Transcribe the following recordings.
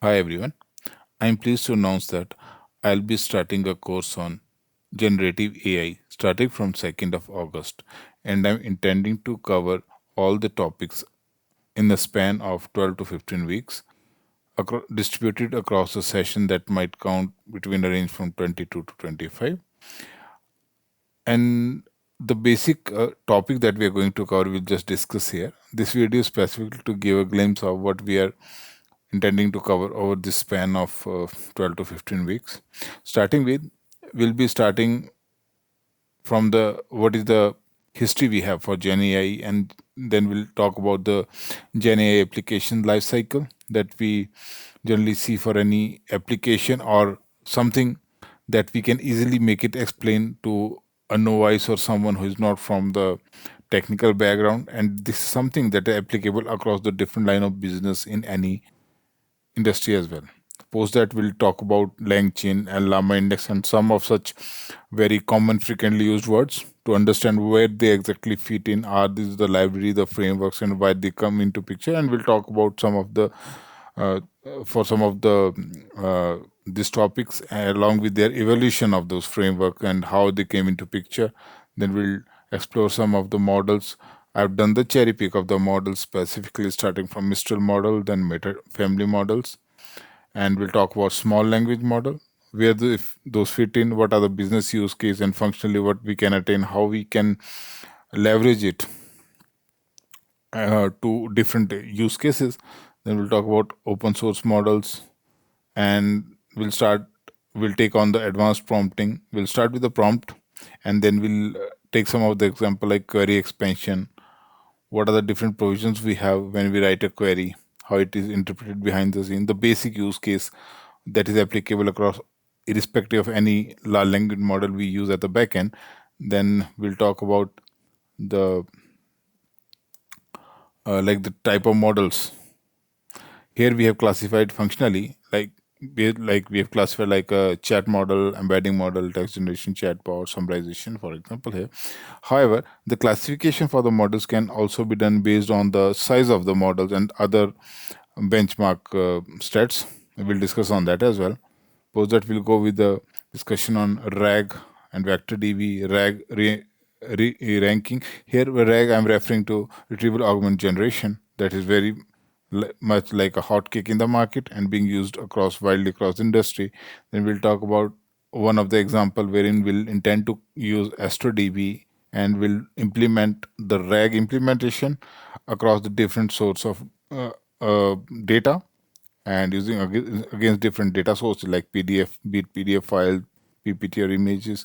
Hi everyone. I am pleased to announce that I'll be starting a course on generative AI starting from 2nd of August, and I'm intending to cover all the topics in the span of 12 to 15 weeks, distributed across a session that might count between a range from 22 to 25. And the basic topic that we are going to cover, we'll just discuss here. This video is specifically to give a glimpse of what we are intending to cover over this span of 12 to 15 weeks. Starting with, we'll be starting from the what is the history we have for GenAI, and then we'll talk about the GenAI application lifecycle that we generally see for any application or something that we can easily make it explain to a novice or someone who is not from the technical background, and this is something that is applicable across the different line of business in any industry as well. Post that, we'll talk about LangChain and Llama Index and some of such very common, frequently used words to understand where they exactly fit in. Are these the library, the frameworks, and why they come into picture? And we'll talk about some of the uh, for some of the these topics along with their evolution of those framework and how they came into picture. Then we'll explore some of the models. I've done the cherry pick of the models, specifically starting from Mistral model, then Meta family models, and we'll talk about small language model, where if those fit in, what are the business use case, and functionally what we can attain, how we can leverage it to different use cases. Then we'll talk about open source models, and we'll take on the advanced prompting. We'll start with the prompt, and then we'll take some of the example like query expansion. What are the different provisions we have when we write a query, how it is interpreted behind the scene, the basic use case that is applicable across irrespective of any large language model we use at the backend. Then we'll talk about the like the type of models. Here we have classified functionally we have classified like a chat model, embedding model, text generation, chatbot, summarization, for example here. However, the classification for the models can also be done based on the size of the models and other benchmark stats. We'll discuss on that as well. Post that, we'll go with the discussion on RAG and vector DB, ranking. Here, RAG, I'm referring to retrieval augment generation. That is very much like a hot cake in the market and being used widely across industry. Then we'll talk about one of the example wherein we'll intend to use AstroDB and will implement the RAG implementation across the different sorts of data, and using against different data sources like PDF, PDF file, PPT, or images.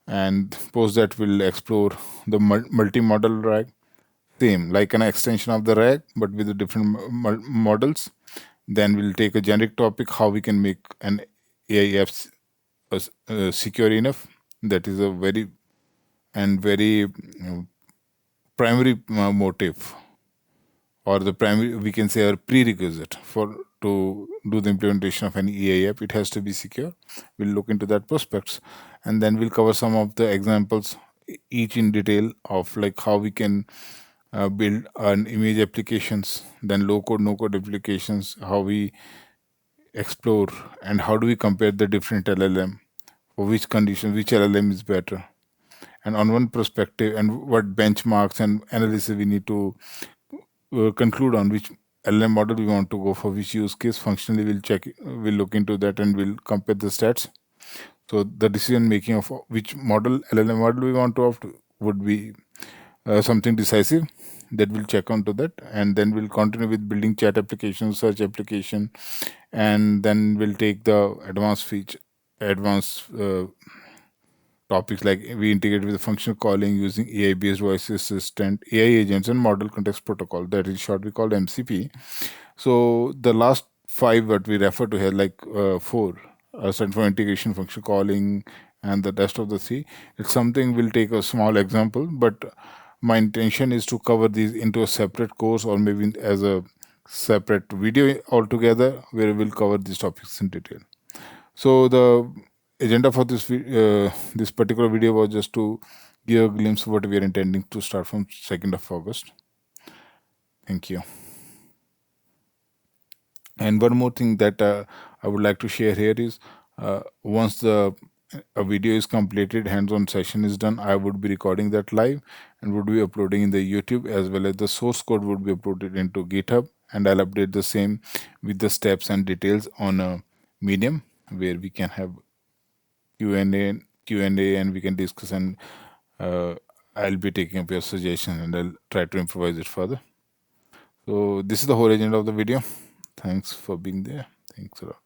And post that, we'll explore the multi-model RAG, same like an extension of the RAG but with the different models. Then we'll take a generic topic, how we can make an AI app secure enough. That is a very primary motive, or the primary, we can say, a prerequisite for to do the implementation of any AI app. It has to be secure. We'll look into that prospects, and then we'll cover some of the examples, each in detail, of like how we can build an image applications, then low code, no code applications, how we explore and how do we compare the different LLM, for which condition which LLM is better, and on one perspective, and what benchmarks and analysis we need to conclude on which LLM model we want to go for which use case. Functionally, we'll look into that and we'll compare the stats. So the decision making of which LLM model we want to opt would be something decisive. That we'll check onto that, and then we'll continue with building chat applications, search application, and then we'll take the advanced topics like we integrate with the functional calling using AI-based voice assistant, AI agents, and model context protocol. That is short we call MCP. So the last five what we refer to here, like four, stand for integration, function calling, and the rest of the three. It's something we'll take a small example, but my intention is to cover these into a separate course or maybe as a separate video altogether, where we'll cover these topics in detail. So the agenda for this particular video was just to give a glimpse of what we are intending to start from 2nd of August. Thank you. And one more thing that I would like to share here is, once the a video is completed, hands-on session is done, I would be recording that live and would be uploading in the YouTube, as well as the source code would be uploaded into GitHub, and I'll update the same with the steps and details on a Medium, where we can have Q&A, and we can discuss, and uh, I'll be taking up your suggestions and I'll try to improvise it further. So this is the whole agenda of the video. Thanks for being there. Thanks a lot.